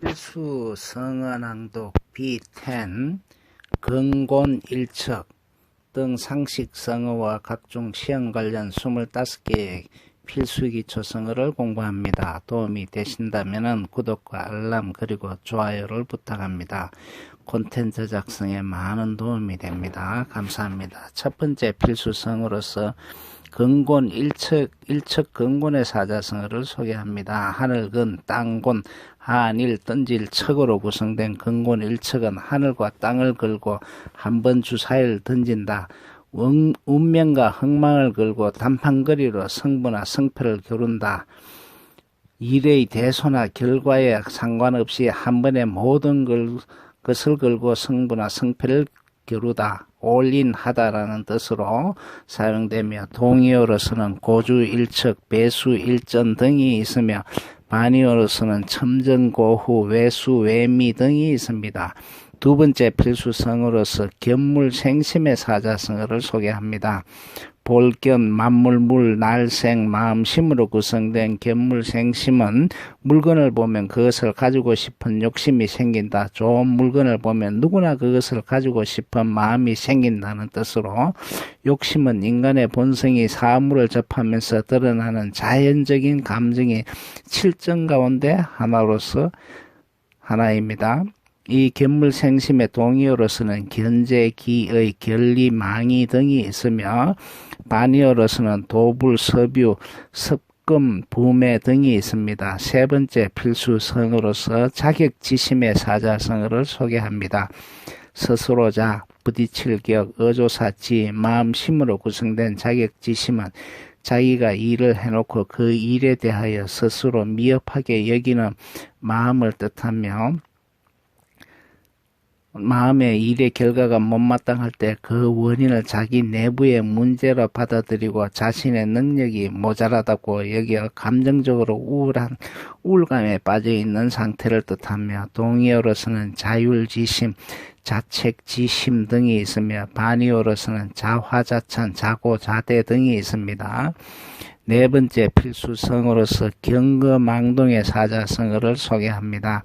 필수 성어낭독 B10 근곤 일척 등 상식 성어와 각종 시험 관련 25개의 필수기초 성어를 공부합니다. 도움이 되신다면 구독과 알람 그리고 좋아요를 부탁합니다. 콘텐츠 작성에 많은 도움이 됩니다. 감사합니다. 첫 번째 필수 성어로서 근곤 일척 근곤의 사자성어를 소개합니다. 하늘근, 땅곤, 한일, 던질, 척으로 구성된 근곤 일척은 하늘과 땅을 걸고 한 번 주사위를 던진다. 운명과 흥망을 걸고 단판거리로 성부나 성패를 겨룬다. 일의 대소나 결과에 상관없이 한 번에 모든 것을 걸고 성부나 성패를 겨루다. 올인하다라는 뜻으로 사용되며 동의어로서는 고주, 일척, 배수, 일전 등이 있으며 반의어로서는 첨전, 고후, 외수, 외미 등이 있습니다. 두 번째 필수성어로서 견물생심의 사자성어를 소개합니다. 볼견, 만물물, 날생, 마음심으로 구성된 견물생심은 물건을 보면 그것을 가지고 싶은 욕심이 생긴다. 좋은 물건을 보면 누구나 그것을 가지고 싶은 마음이 생긴다는 뜻으로 욕심은 인간의 본성이 사물을 접하면서 드러나는 자연적인 감정의 7정 가운데 하나입니다. 이 견물생심의 동의어로서는 견제, 기의, 결리, 망의 등이 있으며 반의어로서는 도불, 서뷰, 습금, 부매 등이 있습니다. 세 번째 필수성어로서 자격지심의 사자성어를 소개합니다. 스스로자, 부딪힐 격, 어조사지, 마음심으로 구성된 자격지심은 자기가 일을 해놓고 그 일에 대하여 스스로 미흡하게 여기는 마음을 뜻하며 마음의 일의 결과가 못마땅할 때 그 원인을 자기 내부의 문제로 받아들이고 자신의 능력이 모자라다고 여겨 감정적으로 우울감에 빠져있는 상태를 뜻하며 동의어로서는 자율지심, 자책지심 등이 있으며 반의어로서는 자화자찬, 자고자대 등이 있습니다. 네 번째 필수성어로서 경거망동의 사자성어를 소개합니다.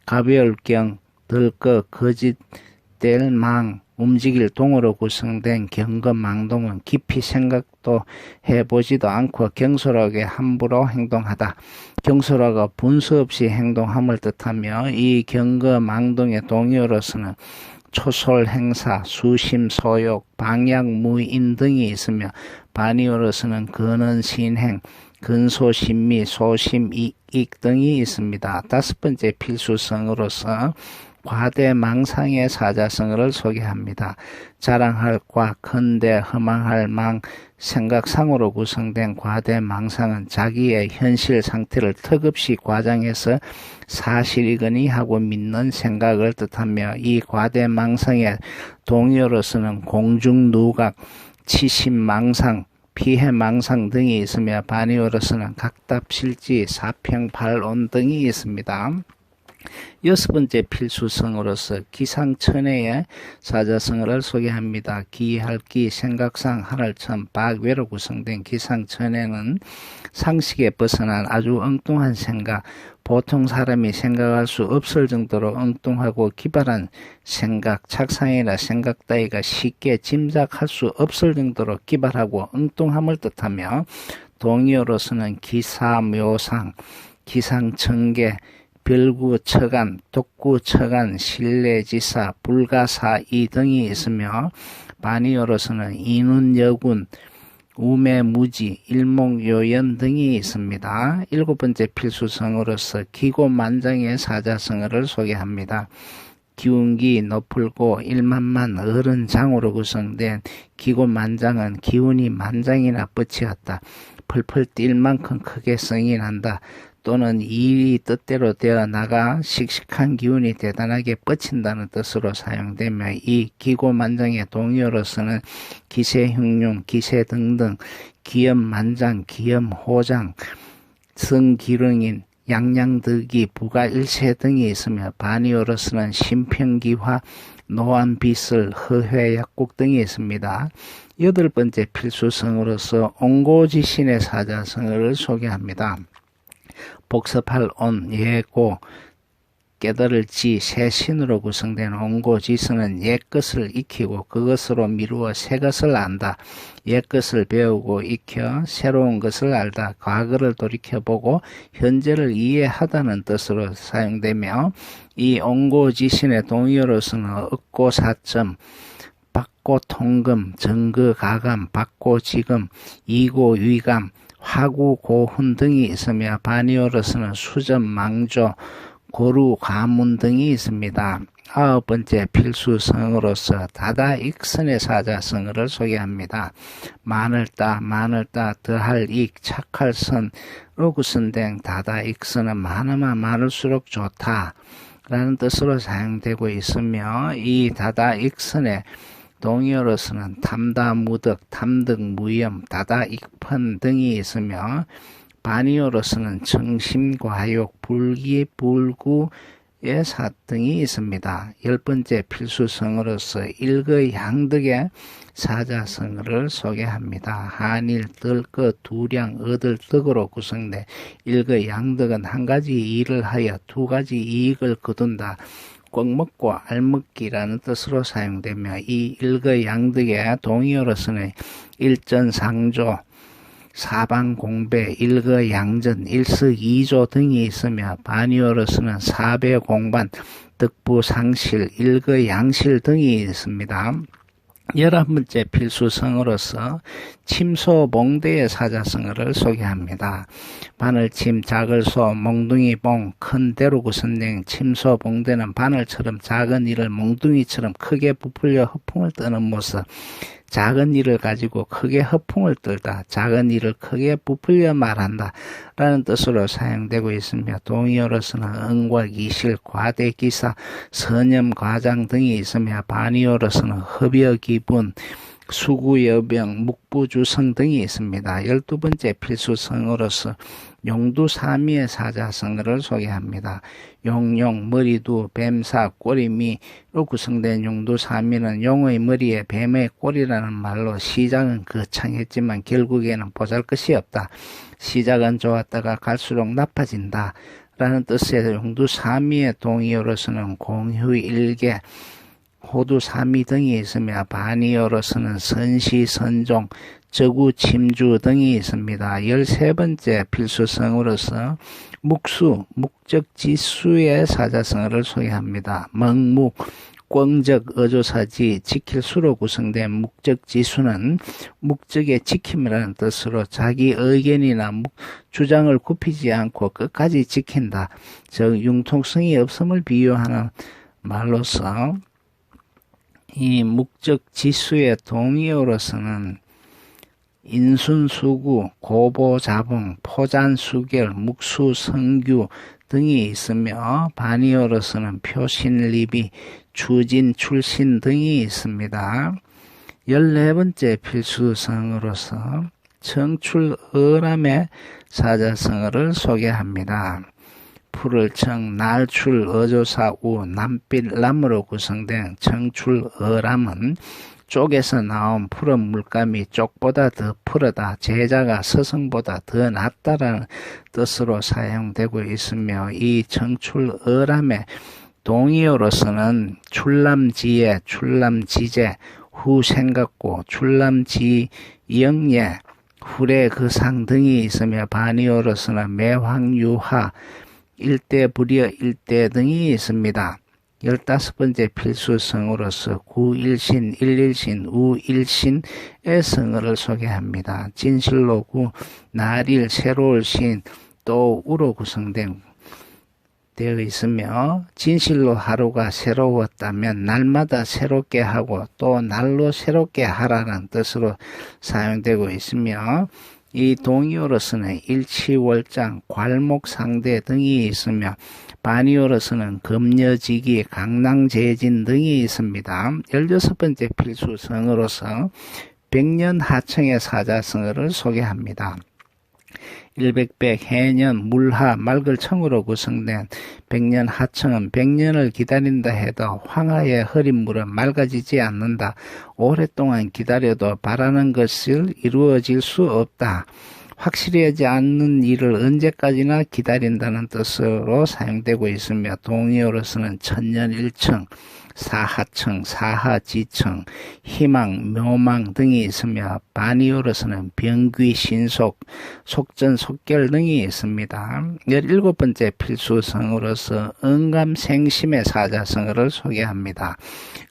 가벼울경, 들거, 거짓될 망, 움직일 동으로 구성된 경거망동은 깊이 생각도 해보지도 않고 경솔하게 함부로 행동하다. 경솔하고 분수 없이 행동함을 뜻하며 이 경거망동의 동의어로서는 초솔행사, 수심소욕, 방약무인 등이 있으며 반의어로서는 근언신행, 근소신미, 소심이익 등이 있습니다. 다섯 번째 필수성어로서 과대망상의 사자성어를 소개합니다. 자랑할 과, 큰데, 허망할 망, 생각상으로 구성된 과대망상은 자기의 현실 상태를 턱없이 과장해서 사실이거니 하고 믿는 생각을 뜻하며 이 과대망상의 동의어로서는 공중누각, 치심망상, 피해망상 등이 있으며 반의어로서는 각답실지, 사평발온 등이 있습니다. 여섯 번째 필수성어로서 기상천외의 사자성어를 소개합니다. 기할기, 생각상, 하늘천, 박외로 구성된 기상천외는 상식에 벗어난 아주 엉뚱한 생각, 보통 사람이 생각할 수 없을 정도로 엉뚱하고 기발한 생각, 착상이나 생각 따위가 쉽게 짐작할 수 없을 정도로 기발하고 엉뚱함을 뜻하며 동의어로서는 기사묘상, 기상천계, 별구처간, 독구처간, 신뢰지사, 불가사의 등이 있으며 반의어로서는 인운여군, 우매무지, 일목요연 등이 있습니다. 일곱 번째 필수성어로서 기고만장의 사자성어를 소개합니다. 기운기, 높을고, 일만만, 어른장으로 구성된 기고만장은 기운이 만장이나 뻗치었다. 펄펄 뛸 만큼 크게 성이 난다. 또는 일이 뜻대로 되어 나가 씩씩한 기운이 대단하게 뻗친다는 뜻으로 사용되며 이 기고만장의 동의어로서는 기세흉룡, 기세등등, 기염만장, 기염호장, 성기릉인, 양양득이, 부가일체 등이 있으며 반의어로서는 심평기화, 노안비슬, 허회약국 등이 있습니다. 여덟 번째 필수성어로서 옹고지신의 사자성어를 소개합니다. 복습할 온, 예고, 깨달을지 새 신으로 구성된 옹고지서는 옛것을 익히고 그것으로 미루어 새 것을 안다. 옛것을 배우고 익혀 새로운 것을 알다. 과거를 돌이켜보고 현재를 이해하다는 뜻으로 사용되며 이 옹고지신의 동의어로서는 얻고 사점, 받고 통금, 정거 가감, 받고 지금, 이고 위감, 화구 고훈 등이 있으며 반의어로서는 수점, 망조, 고루, 가문 등이 있습니다. 9번째 필수성어로서 다다익선의 사자성어를 소개합니다. 많을 따, 더할 익, 착할 선으로 구성된 다다익선은 많으면 많을수록 좋다 라는 뜻으로 사용되고 있으며 이 다다익선의 동의어로서는 탐다, 무덕, 탐득, 무염, 다다익펀 등이 있으며 반의어로서는 정심, 과욕, 불기, 불구의 사 등이 있습니다. 10번째 필수성어로서 일거양득의 사자성어를 소개합니다. 한일, 뜰것, 두량, 얻을 덕으로 구성된 일거양득은 한 가지 일을 하여 두 가지 이익을 거둔다. 꼭 먹고 알먹기라는 뜻으로 사용되며 이 일거양득의 동의어로서는 일전상조, 사방공배, 일거양전, 일석이조 등이 있으며 반의어로서는 사배공반, 덕부상실, 일거양실 등이 있습니다. 11번째 필수성어로서 침소봉대의 사자성어를 소개합니다. 바늘침, 작을소, 몽둥이봉, 큰 대로 구성된 침소봉대는 바늘처럼 작은 일을 몽둥이처럼 크게 부풀려 허풍을 뜨는 모습. 작은 일을 가지고 크게 허풍을 떨다, 작은 일을 크게 부풀려 말한다 라는 뜻으로 사용되고 있으며 동의어로서는 응과기실, 과대기사, 선염과장 등이 있으며 반의어로서는 흡여기분, 수구여병, 묵부주성 등이 있습니다. 12번째 필수성어로서 용두사미의 사자성어를 소개합니다. 용용, 머리두, 뱀사, 꼬리미로 구성된 용두사미는 용의 머리에 뱀의 꼬리라는 말로 시작은 거창했지만 결국에는 보잘것이 없다. 시작은 좋았다가 갈수록 나빠진다 라는 뜻의 용두사미의 동의어로서는 공휴일개, 호두사미 등이 있으며 반의어로서는 선시선종, 저구침주 등이 있습니다. 13번째 필수성어로서 묵수, 목적지수의 사자성어를 소개합니다. 멍묵, 꽝적, 어조사지, 지킬 수로 구성된 목적지수는 목적의 지킴이라는 뜻으로 자기 의견이나 주장을 굽히지 않고 끝까지 지킨다. 즉 융통성이 없음을 비유하는 말로서 이 목적지수의 동의어로서는 인순수구, 고보자봉, 포잔수결, 묵수성규 등이 있으며 반의어로서는 표신리비, 추진, 출신 등이 있습니다. 14번째 필수성어로서 청출어람의 사자성어를 소개합니다. 풀을청, 날출, 어조사우, 남빛람으로 구성된 청출어람은 쪽에서 나온 푸른 물감이 쪽보다 더 푸르다, 제자가 서성보다 더 낫다라는 뜻으로 사용되고 있으며 이 청출어람의 동의어로서는 출람지혜, 출람지제, 후생각고, 출람지영예, 후래그상 등이 있으며 반의어로서는 매황유하, 일대불여, 일대 등이 있습니다. 15번째 필수성어로서 구일신, 일일신, 우일신의 성어를 소개합니다. 진실로구, 날일, 새로울 신, 또 우로 구성된 되어 있으며 진실로 하루가 새로웠다면 날마다 새롭게 하고 또 날로 새롭게 하라는 뜻으로 사용되고 있으며 이 동의어로서는 일치월장, 괄목상대 등이 있으며 반의어로서는 금여지기, 강낭재진 등이 있습니다. 16번째 필수성어로서 백년하청의 사자성어를 소개합니다. 일백백, 해년, 물하, 맑을청으로 구성된 백년하청은 백년을 기다린다 해도 황하의 흐린 물은 맑아지지 않는다. 오랫동안 기다려도 바라는 것을 이루어질 수 없다. 확실하지 않는 일을 언제까지나 기다린다는 뜻으로 사용되고 있으며 동의어로서는 천년일청, 사하청, 사하지청, 희망, 묘망 등이 있으며 반의어로서는 병귀, 신속, 속전속결 등이 있습니다. 17번째 필수성으로서 언감생심의 사자성어를 소개합니다.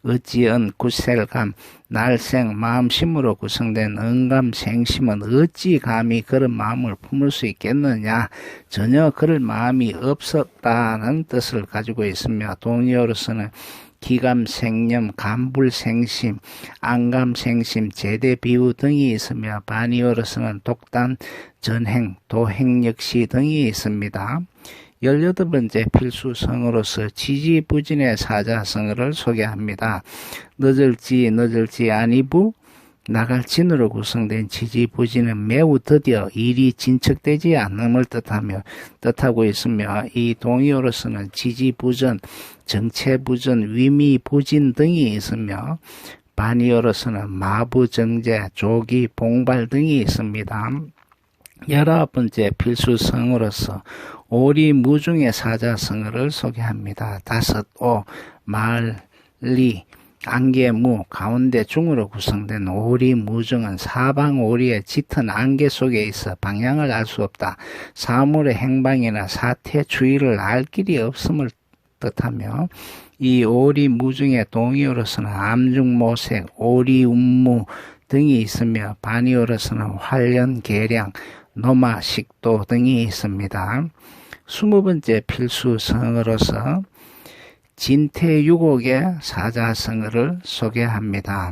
어찌언, 굳셀감, 날생, 마음심으로 구성된 언감생심은 어찌 감히 그런 마음을 품을 수 있겠느냐, 전혀 그럴 마음이 없었다는 뜻을 가지고 있으며 동의어로서는 기감생념, 감불생심, 안감생심, 제대비유 등이 있으며 반의어로서는 독단, 전행, 도행 역시 등이 있습니다. 18번째 필수성으로서 지지부진의 사자성어를 소개합니다. 늦을지 아니부, 나갈진으로 구성된 지지부진은 매우 드디어 일이 진척되지 않음을 뜻하고 있으며 이 동의어로서는 지지부전, 정체부전, 위미부진 등이 있으며 반의어로서는 마부정제, 조기, 봉발 등이 있습니다. 19번째 필수성으로서 오리무중의 사자성어를 소개합니다. 다섯오, 말리, 안개무, 가운데 중으로 구성된 오리무중은 사방오리의 짙은 안개 속에 있어 방향을 알 수 없다. 사물의 행방이나 사태 주의를 알 길이 없음을 뜻하며 이 오리무중의 동의어로서는 암중모색, 오리운무 등이 있으며 반의어로서는 활연, 계량, 노마, 식도 등이 있습니다. 20번째 필수성어로서 진태유곡의 사자성어를 소개합니다.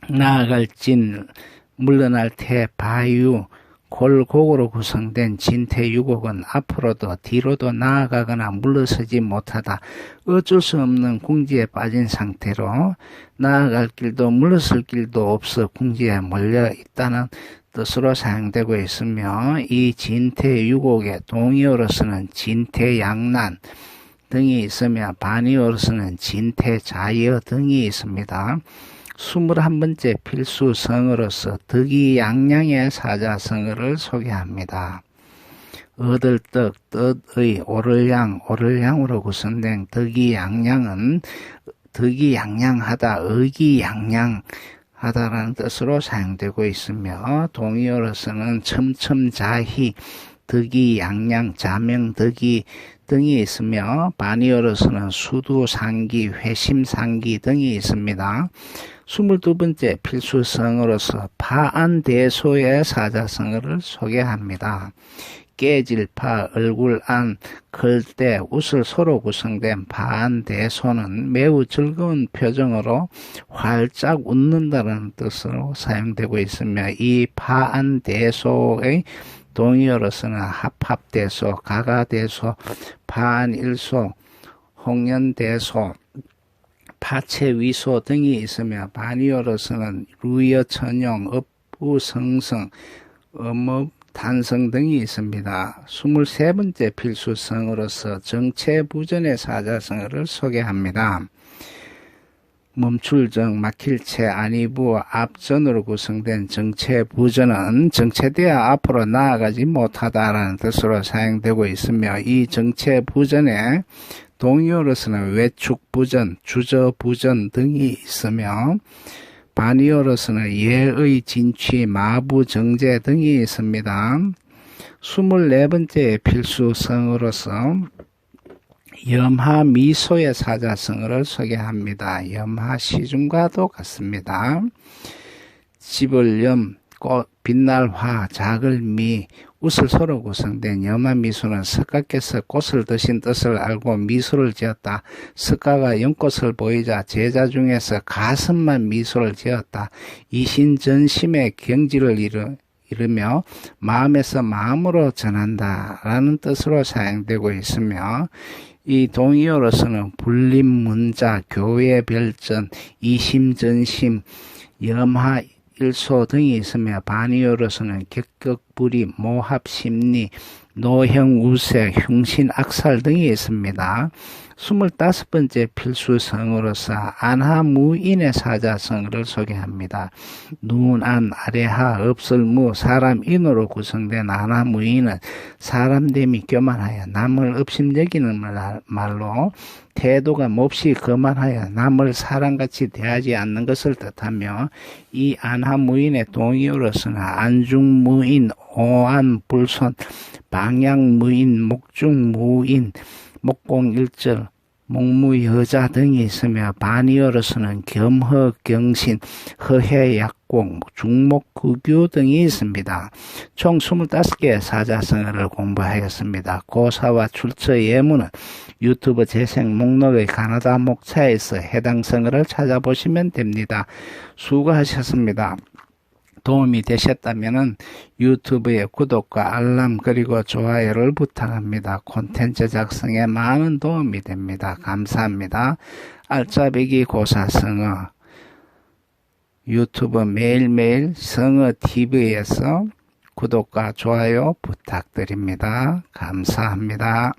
나아갈 진, 물러날 태, 바유, 골곡으로 구성된 진태유곡은 앞으로도 뒤로도 나아가거나 물러서지 못하다 어쩔 수 없는 궁지에 빠진 상태로 나아갈 길도 물러설 길도 없어 궁지에 몰려 있다는 뜻으로 사용되고 있으며 이 진태유곡의 동의어로서는 진태양난 등이 있으며 반의어로서는 진태자여 등이 있습니다. 21번째 필수성어로서 덕이양양의 사자성어를 소개합니다. 얻을 떡, 뜻의 오를양으로 구성된 덕이양양은 덕이양양하다, 의기양양하다라는 뜻으로 사용되고 있으며 동의어로서는 첨첨자희, 덕이양양, 자명덕이 등이 있으며 반의어로서는 수두상기, 회심상기 등이 있습니다. 22번째 필수성어로서 파안대소의 사자성어를 소개합니다. 깨질파, 얼굴안, 클때, 웃을 소로 구성된 파안대소는 매우 즐거운 표정으로 활짝 웃는다는 뜻으로 사용되고 있으며 이 파안대소의 동의어로서는 합합대소, 가가대소, 파안일소, 홍연대소, 파체위소 등이 있으며 반의어로서는 루여천용, 업부성성, 음업단성 등이 있습니다. 23번째 필수성으로서 정체부전의 사자성어를 소개합니다. 멈출정, 막힐체, 아니부, 앞전으로 구성된 정체부전은 정체되어 앞으로 나아가지 못하다라는 뜻으로 사용되고 있으며 이 정체부전에 동의어로서는 외축부전, 주저부전 등이 있으며 반의어로서는 예의 진취, 마부정제 등이 있습니다. 24번째 필수성으로서 염하미소의 사자성어를 소개합니다. 염하시중과도 같습니다. 집을 염, 꽃, 빛날 화, 작을 미, 웃을 소로 구성된 염하미소는 석가께서 꽃을 드신 뜻을 알고 미소를 지었다. 석가가 연꽃을 보이자 제자 중에서 가슴만 미소를 지었다. 이신전심의 경지를 이르며 마음에서 마음으로 전한다 라는 뜻으로 사용되고 있으며 이 동의어로서는 불림문자, 교회별전, 이심전심, 염하일소 등이 있으며 반의어로서는 격격불이, 모합심리, 노형 우색, 흉신 악살 등이 있습니다. 25번째 필수성으로서 안하무인의 사자성어를 소개합니다. 눈, 안, 아래하, 없을무, 사람, 인으로 구성된 안하무인은 사람됨이 교만하여 남을 업심여기는 말로 태도가 몹시 거만하여 남을 사람같이 대하지 않는 것을 뜻하며, 이 안하무인의 동의어로서는 안중무인, 오안불손, 방향무인, 목중무인, 목공일절, 목무여자 등이 있으며, 반의어로서는 겸허경신, 허해약공, 중목구규 등이 있습니다. 총 25개의 사자성어를 공부하였습니다. 고사와 출처 예문은 유튜브 재생 목록의 가나다 목차에서 해당 성어를 찾아보시면 됩니다. 수고하셨습니다. 도움이 되셨다면 유튜브에 구독과 알람 그리고 좋아요를 부탁합니다. 콘텐츠 작성에 많은 도움이 됩니다. 감사합니다. 알짜배기 고사성어 유튜브 매일매일 성어TV에서 구독과 좋아요 부탁드립니다. 감사합니다.